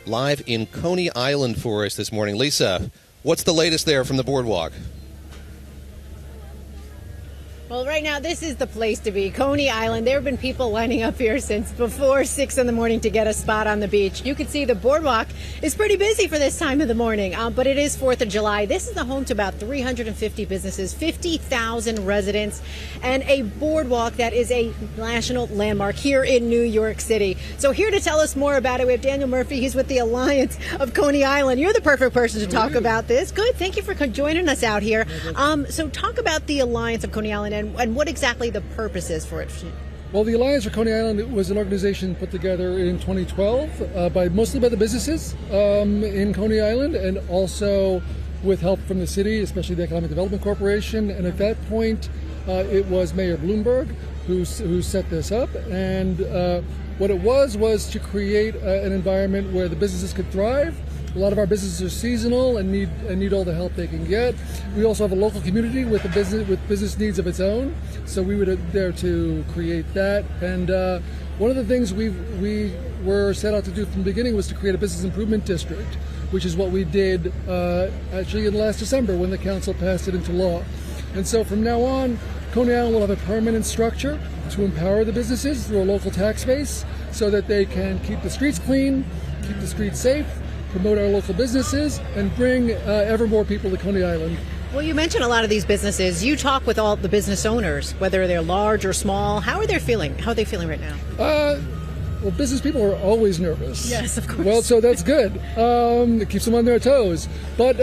live in Coney Island for us this morning. Lisa, what's the latest there from the Boardwalk? Well, right now, this is the place to be, Coney Island. There have been people lining up here since before 6 in the morning to get a spot on the beach. You can see the Boardwalk is pretty busy for this time of the morning, but it is 4th of July. This is the home to about 350 businesses, 50,000 residents, and a boardwalk that is a national landmark here in New York City. So here to tell us more about it, we have Daniel Murphy. He's with the Alliance of Coney Island. You're the perfect person to talk about this. Good. Thank you for joining us out here. So talk about the Alliance of Coney Island and what exactly the purpose is for it. Well, the Alliance for Coney Island was an organization put together in 2012 mostly by the businesses in Coney Island, and also with help from the city, especially the Economic Development Corporation. And at that point, it was Mayor Bloomberg who set this up. And what it was to create an environment where the businesses could thrive. A lot of our businesses are seasonal and need all the help they can get. We also have a local community with business needs of its own, so we were there to create that. And one of the things we were set out to do from the beginning was to create a business improvement district, which is what we did actually in last December when the council passed it into law. And so from now on, Coney Island will have a permanent structure to empower the businesses through a local tax base so that they can keep the streets clean, keep the streets safe, promote our local businesses, and bring ever more people to Coney Island. Well, you mentioned a lot of these businesses. You talk with all the business owners, whether they're large or small. How are they feeling? How are they feeling right now? Well, business people are always nervous. Yes, of course. Well, so that's good. It keeps them on their toes. But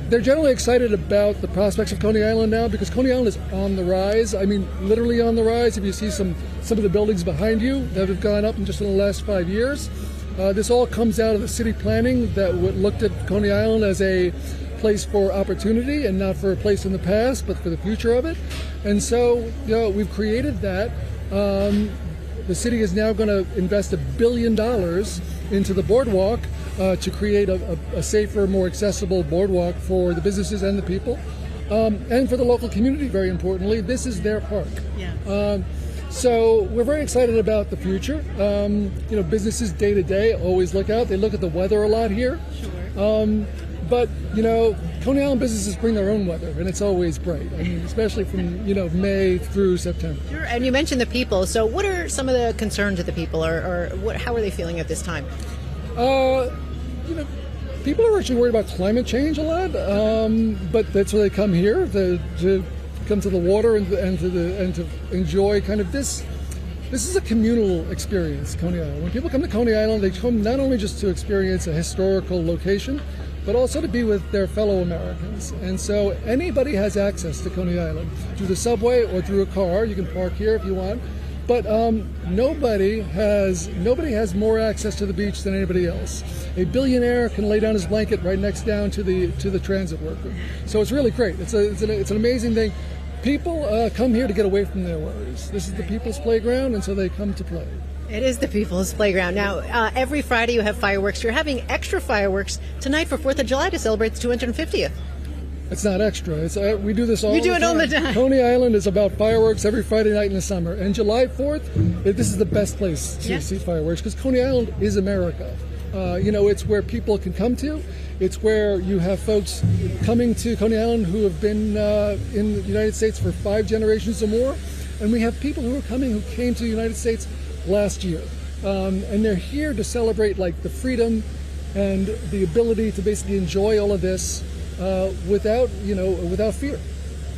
they're generally excited about the prospects of Coney Island now, because Coney Island is on the rise. I mean, literally on the rise. If you see some of the buildings behind you that have gone up in just in the last 5 years. This all comes out of the city planning that looked at Coney Island as a place for opportunity and not for a place in the past, but for the future of it. And so, we've created that. The city is now going to invest $1 billion into the boardwalk to create a safer, more accessible boardwalk for the businesses and the people, and for the local community. Very importantly, this is their park. Yeah. So we're very excited about the future. Businesses day to day always look out. They look at the weather a lot here. Sure. But Coney Island businesses bring their own weather, and it's always bright. I mean, especially from May through September. Sure. And you mentioned the people. So what are some of the concerns of the people, or how are they feeling at this time? People are actually worried about climate change a lot, but that's why they come here to come to the water and to enjoy kind of this. This is a communal experience, Coney Island. When people come to Coney Island, they come not only just to experience a historical location, but also to be with their fellow Americans. And so anybody has access to Coney Island through the subway or through a car. You can park here if you want. But nobody has more access to the beach than anybody else. A billionaire can lay down his blanket right next down to the transit worker. So it's really great. It's an amazing thing. People come here to get away from their worries. This is the people's playground, and so they come to play. It is the people's playground. Now, every Friday you have fireworks. You're having extra fireworks tonight for 4th of July to celebrate the 250th. It's not extra. We do this all the time. You do it all the time. Coney Island is about fireworks every Friday night in the summer. And July 4th, this is the best place to see fireworks, because Coney Island is America. It's where people can come to. It's where you have folks coming to Coney Island who have been in the United States for 5 generations or more. And we have people who came to the United States last year. And they're here to celebrate the freedom and the ability to basically enjoy all of this without fear.